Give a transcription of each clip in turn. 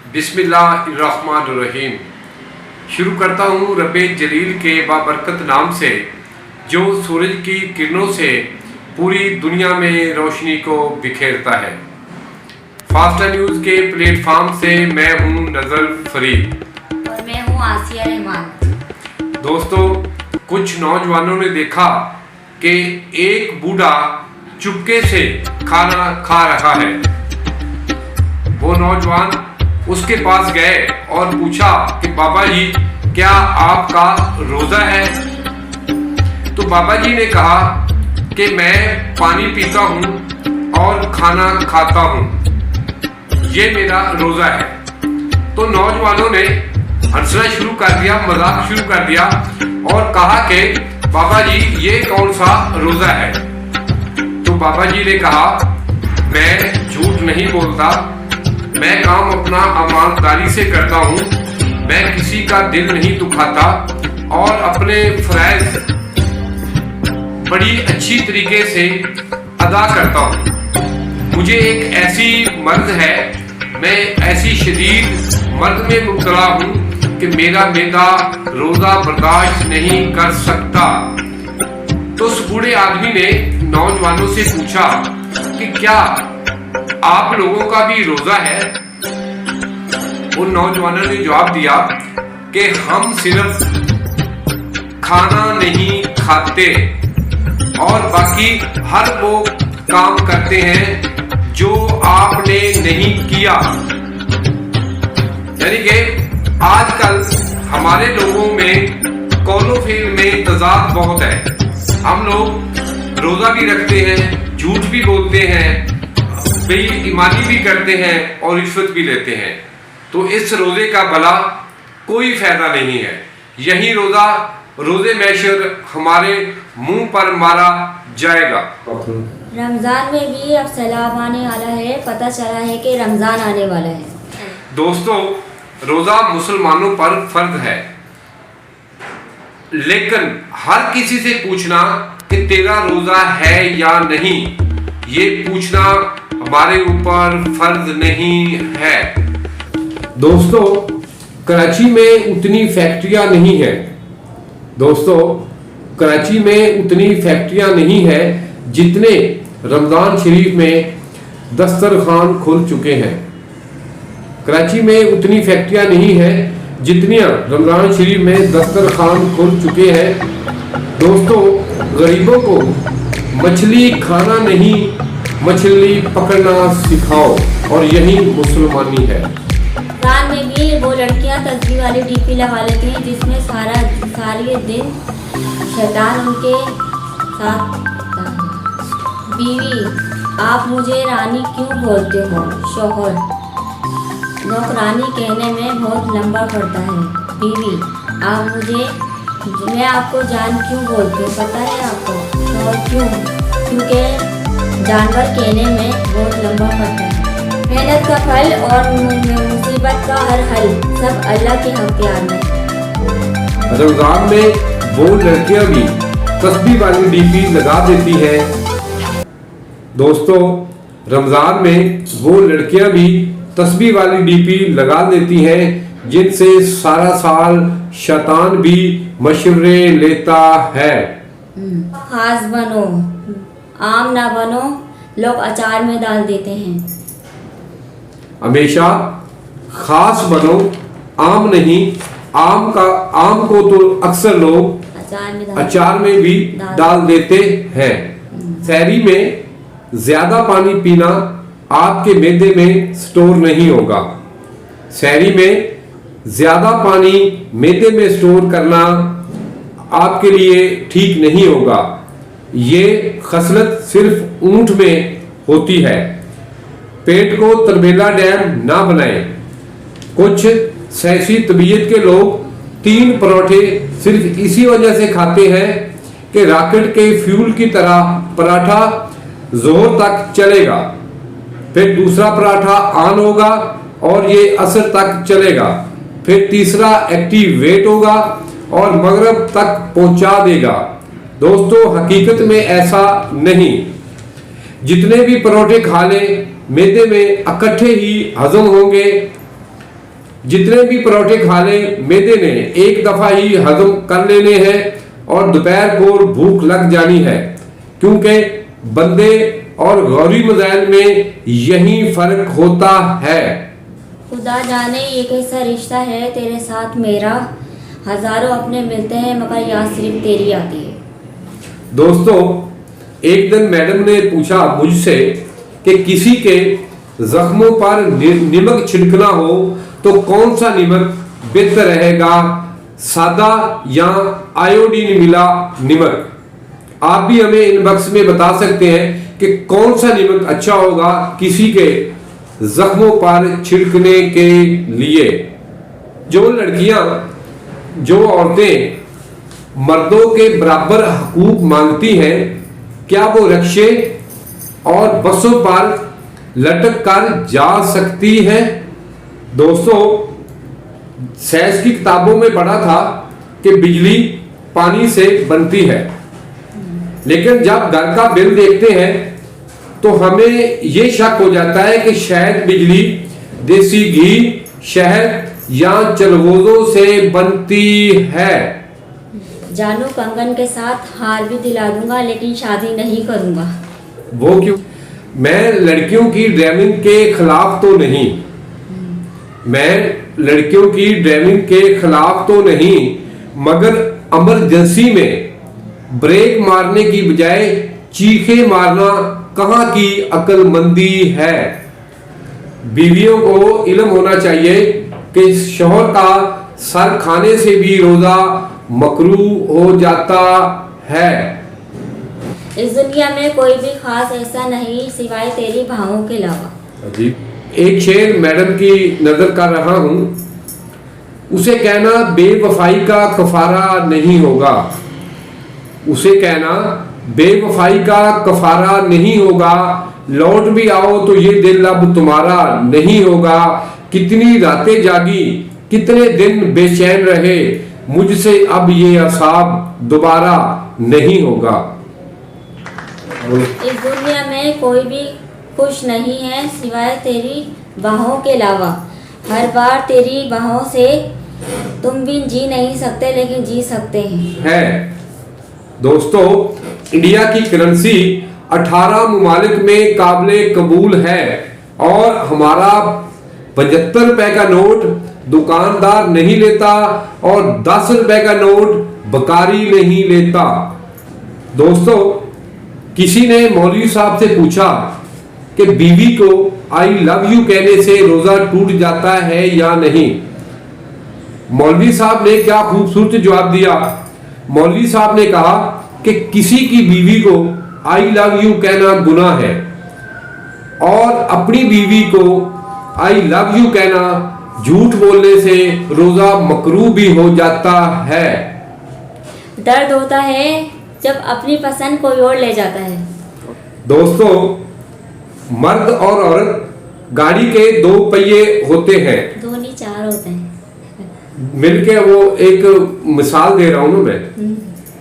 बिस्मिल्लाहिर्रहमानिर्रहीम। शुरू करता हूँ रब्बे जलील के बाबरकत नाम से, जो सूरज की किरणों से पूरी दुनिया में रोशनी को बिखेरता है। फास्टा न्यूज़ के प्लेटफॉर्म से मैं हूँ नज़र फरीद और मैं हूँ आसिया रहमान। दोस्तों, कुछ नौजवानों ने देखा कि एक बूढ़ा चुपके से खाना खा रहा है। वो नौजवान उसके पास गए और पूछा कि बाबा जी, क्या आपका रोजा है? तो बाबा जी ने कहा कि मैं पानी पीता हूँ और खाना खाता हूँ, ये मेरा रोजा है। तो नौजवानों ने हंसना शुरू कर दिया, मजाक शुरू कर दिया और कहा कि बाबा जी, ये कौन सा रोजा है? तो बाबा जी ने कहा, मैं झूठ नहीं बोलता, मैं काम अपना ईमानदारी से करता हूँ, मैं किसी का दिल नहीं दुखाता और अपने फरज़ बड़ी अच्छी तरीके से अदा करता हूँ। मुझे एक ऐसी मर्ज है, मैं ऐसी शदीद मर्ज में मुब्तला हूँ कि मेरा मैदा रोज़ा बर्दाश्त नहीं कर सकता। तो उस बूढ़े आदमी ने नौजवानों से पूछा कि क्या आप लोगों का भी रोजा है? उन नौजवानों ने जवाब दिया कि हम सिर्फ खाना नहीं खाते और बाकी हर वो काम करते हैं जो आपने नहीं किया। यानी कि आजकल हमारे लोगों में कौलो फेल में तजाद बहुत है। हम लोग रोजा भी रखते हैं, झूठ भी बोलते हैं, बेईमानी भी करते हैं और रिश्वत भी लेते हैं। तो इस रोजे का भला कोई फायदा नहीं है। यही रोजे मैशर हमारे मुंह पर मारा जाएगा। रमजान में भी अब सैलाब आने वाला है, पता चला है कि रमजान आने वाला है। दोस्तों, रोजा मुसलमानों पर फर्ज है, लेकिन हर किसी से पूछना कि तेरा रोजा है या नहीं, ये पूछना हमारे ऊपर फर्ज नहीं है। दोस्तों, कराची में उतनी फैक्ट्रियां नहीं है। दोस्तों, कराची में उतनी फैक्ट्रियां नहीं है जितने रमजान शरीफ में दस्तरखान खुल चुके हैं। कराची में उतनी फैक्ट्रियां नहीं है जितनी रमजान शरीफ में दस्तरखान खुल चुके हैं। दोस्तों, गरीबों को मछली खाना नहीं, मछली पकड़ना सिखाओ, और यही मुसलमानी है। रमजान में भी वो लड़कियां तस्वीर वाली डीपी लगा लेती हैं जिसमें सारे दिन शैतान उनके साथ। बीवी, आप मुझे रानी क्यों बोलते हो? शौहर, नौकरानी कहने में बहुत लंबा पड़ता है। बीवी, मैं आपको जान क्यों बोलती हूँ, पता है आपको? शौहर, क्यों? क्योंकि जानवर कहने में बहुत लंबा पड़ता है। मेहनत का फल और मुसीबत का हर हल सब अल्लाह के अख्तियार में। रमजान में वो लड़कियां भी तस्बीह वाली डीपी लगा देती है। दोस्तों, रमजान में वो लड़कियां भी तस्बीह वाली डीपी लगा देती हैं जिनसे सारा साल शैतान भी मशवरे लेता है। खास बनो, आम ना बनो, लोग अचार में डाल देते हैं। हमेशा खास बनो, आम नहीं। आम को तो अक्सर लोग अचार में भी डाल देते हैं। सहरी में ज्यादा पानी पीना आपके मैदे में स्टोर नहीं होगा। सहरी में ज्यादा पानी मैदे में स्टोर करना आपके लिए ठीक नहीं होगा। ये खसलत सिर्फ ऊंट में होती है। पेट को तरबेला डैम ना बनाएं। कुछ सहसी तबीयत के लोग 3 पराठे सिर्फ इसी वजह से खाते हैं कि रॉकेट के फ्यूल की तरह पराठा जोर तक चलेगा, फिर दूसरा पराठा ऑन होगा और ये असर तक चलेगा, फिर तीसरा एक्टिवेट होगा और मगरब तक पहुंचा देगा। दोस्तों, हकीकत में ऐसा नहीं। जितने भी परोठे खा ले मैदे में इकट्ठे ही हजम होंगे जितने भी परोठे खा लें मैदे ने एक दफा ही हजम कर लेने हैं और दोपहर को भूख लग जानी है, क्योंकि बंदे और गौरी मज़ाइल में यही फर्क होता है। खुदा जाने ये कैसा रिश्ता है तेरे साथ मेरा, हजारों अपने मिलते हैं मगर याद सिर्फ तेरी आती है। दोस्तों, एक दिन मैडम ने पूछा मुझसे कि किसी के जख्मों पर नमक छिड़कना हो तो कौन सा नमक बेहतर रहेगा, सादा या आयोडीन मिला नमक। आप भी हमें इनबॉक्स में बता सकते हैं कि कौन सा नमक अच्छा होगा किसी के जख्मों पर छिड़कने के लिए। जो लड़कियां, जो औरतें मर्दों के बराबर हकूक मांगती हैं, क्या वो रक्षे और बसों पर लटक कर जा सकती हैं? दोस्तों, साइंस की किताबों में पढ़ा था कि बिजली पानी से बनती है, लेकिन जब घर का बिल देखते हैं तो हमें ये शक हो जाता है कि शायद बिजली देसी घी, शहद या चलगोजों से बनती है। जानू कंगन के साथ हार भी दिला दूंगा लेकिन शादी नहीं करूंगा। वो क्यों? मैं लड़कियों की ड्राइविंग के खिलाफ तो नहीं, मगर इमरजेंसी में ब्रेक मारने की बजाय चीखे मारना कहाँ की अक्लमंदी है। बीवियों को इल्म होना चाहिए कि शौहर का सर खाने से भी रोजा मकरू हो जाता है। इस दुनिया में कोई भी खास ऐसा नहीं सिवाय तेरी भावों के अलावा। जी, एक शेर मैडम की नजर कर रहा हूं, उसे कहना बेवफाई का कफारा नहीं होगा, लौट भी आओ तो ये दिल अब तुम्हारा नहीं होगा। कितनी रातें जागी, कितने दिन बेचैन रहे, मुझसे अब ये असाब दोबारा नहीं होगा। इस दुनिया में कोई भी खुश नहीं है सिवाय तेरी बाहों के अलावा। हर बार तेरी बाहों से तुम भी जी नहीं सकते लेकिन जी सकते हैं। दोस्तों, इंडिया की करेंसी 18 ममालिक में काबिले कबूल है और हमारा 75 रुपए का नोट दुकानदार नहीं लेता और 10 रुपए का नोट बकारी नहीं लेता। दोस्तों, किसी ने मौलवी साहब से पूछा कि बीवी को आई लव यू कहने से रोजा टूट जाता है या नहीं। मौलवी साहब ने क्या खूबसूरत जवाब दिया। मौलवी साहब ने कहा कि किसी की बीवी को आई लव यू कहना गुनाह है और अपनी बीवी को आई लव यू कहना झूठ बोलने से रोजा मकरू भी हो जाता है। दर्द होता है जब अपनी पसंद कोई और ले जाता है। दोस्तों, मर्द और औरत गाड़ी के 2 पहिए होते हैं, 2 नहीं 4 होते हैं। मिलके वो एक मिसाल दे रहा हूं ना मैं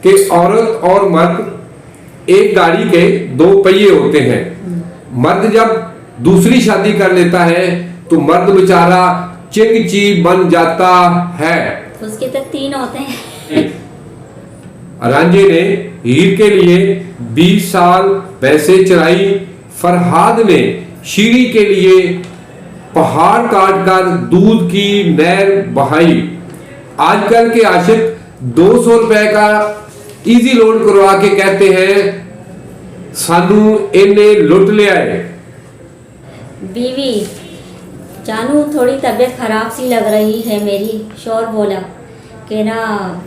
कि औरत और मर्द एक गाड़ी के 2 पहिए होते हैं। मर्द जब दूसरी शादी कर लेता है तो मर्द बेचारा चिंगची बन जाता है। उसके तक 3 होते हैं। रांझे ने हीर के लिए 20 साल पैसे चलाई, फरहाद ने शीरी के लिए पहाड़ काट कर दूध की नहर बहाई। आजकल के आशिक 200 रुपए का इजी लोन करवा के कहते हैं सानू इन्हें लुट लिया है। बीवी, जानू थोड़ी तबीयत खराब सी लग रही है मेरी। शौहर बोला कि ना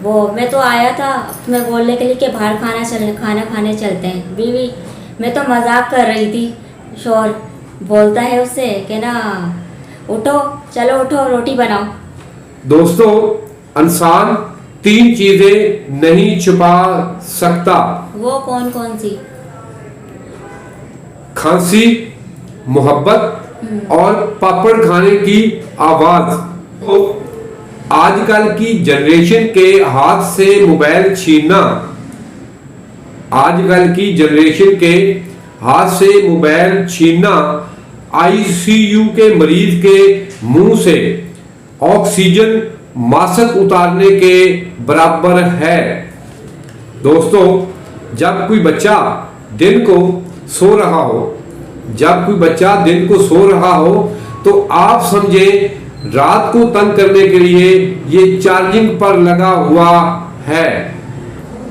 वो मैं तो आया था तुम्हें बोलने के लिए कि बाहर खाना खाने चलते हैं। बीवी, मैं तो मजाक कर रही थी। शौहर बोलता है उससे कि ना उठो, चलो उठो रोटी बनाओ। दोस्तों, इंसान 3 चीजें नहीं छुपा सकता। वो कौन कौन सी? खांसी, मोहब्बत और पापड़ खाने की आवाज। तो आजकल की जनरेशन के हाथ से मोबाइल छीनना, आईसीयू के मरीज के मुंह से ऑक्सीजन मास्क उतारने के बराबर है। दोस्तों, जब कोई बच्चा दिन को सो रहा हो, तो आप समझे रात को तंग करने के लिए ये चार्जिंग पर लगा हुआ है।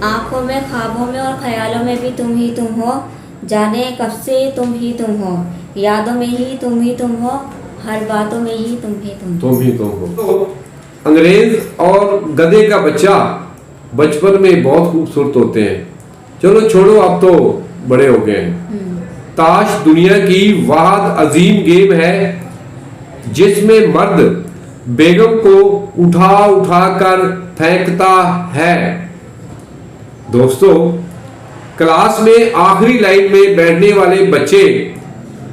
आंखों में, ख्वाबों में और ख्यालों में भी तुम ही तुम हो, जाने कब से तुम ही तुम हो, यादों में ही तुम हो, हर बातों में ही तुम ही तुम हो। तो अंग्रेज और गधे का बच्चा बचपन में बहुत खूबसूरत होते हैं। चलो छोड़ो, अब तो बड़े हो गए हैं। ताश दुनिया की वाहिद अजीम गेम है जिसमें मर्द बेगम को उठा उठा कर फेंकता है। दोस्तों, क्लास में आखिरी लाइन में बैठने वाले बच्चे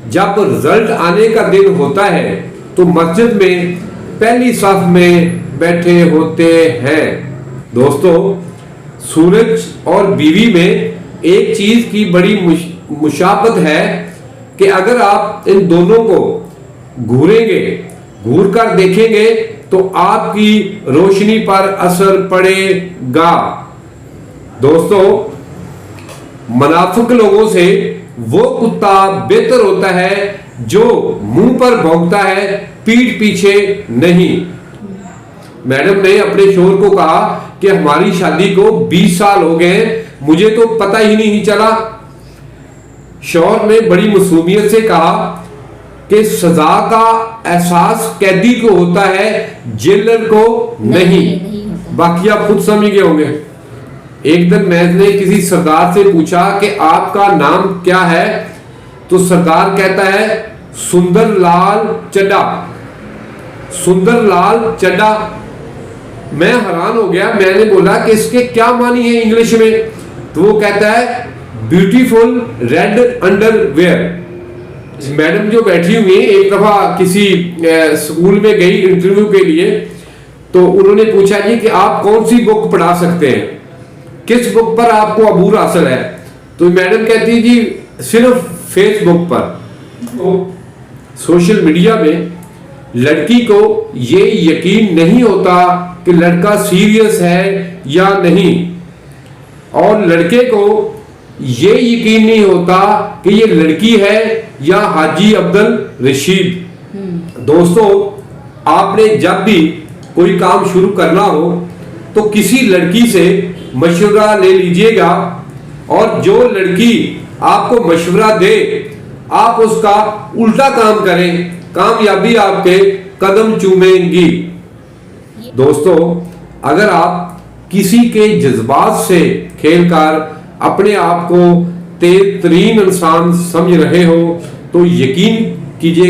जब रिजल्ट आने का दिन होता है तो मस्जिद में पहली सफ में बैठे होते हैं। दोस्तों, सूरज और बीवी में एक चीज की बड़ी मुशाबत है कि अगर आप इन दोनों को घूर कर देखेंगे तो आपकी रोशनी पर असर पड़ेगा। दोस्तों, मुनाफिक लोगों से वो कुत्ता बेहतर होता है जो मुंह पर भौंकता है, पीठ पीछे नहीं। मैडम ने अपने शोहर को कहा कि हमारी शादी को 20 साल हो गए, मुझे तो पता ही नहीं चला। शौहर ने बड़ी मासूमियत से कहा कि सजा का एहसास कैदी को होता है, जेलर को नहीं। बाकी आप खुद समझ गए होंगे। एक दिन मैंने ने किसी सरदार से पूछा कि आपका नाम क्या है, तो सरदार कहता है सुंदरलाल चड्ढा। सुंदरलाल चड्ढा। मैं हैरान हो गया। मैंने बोला कि इसके क्या मानी है इंग्लिश में, तो वो कहता है ब्यूटीफुल रेड अंडरवेयर। मैडम जो बैठी हुई है, एक दफा किसी स्कूल में गई इंटरव्यू के लिए, तो उन्होंने पूछा जी कि आप कौन सी बुक पढ़ा सकते हैं, किस बुक पर आपको अबूर हासिल है, तो मैडम कहती जी सिर्फ फेसबुक पर। तो सोशल मीडिया में लड़की को ये यकीन नहीं होता कि लड़का सीरियस है या नहीं, और लड़के को ये यकीन नहीं होता कि ये लड़की है या हाजी अब्दुल रशीद। दोस्तों, आपने जब भी कोई काम शुरू करना हो तो किसी लड़की से मशवरा ले लीजिएगा, और जो लड़की आपको मशवरा दे आप उसका उल्टा काम करें, कामयाबी आपके कदम चूमेंगी। दोस्तों, अगर आप किसी के जज्बात से खेलकर अपने आप को तेज तरीन इंसान समझ रहे हो तो यकीन कीजिएगा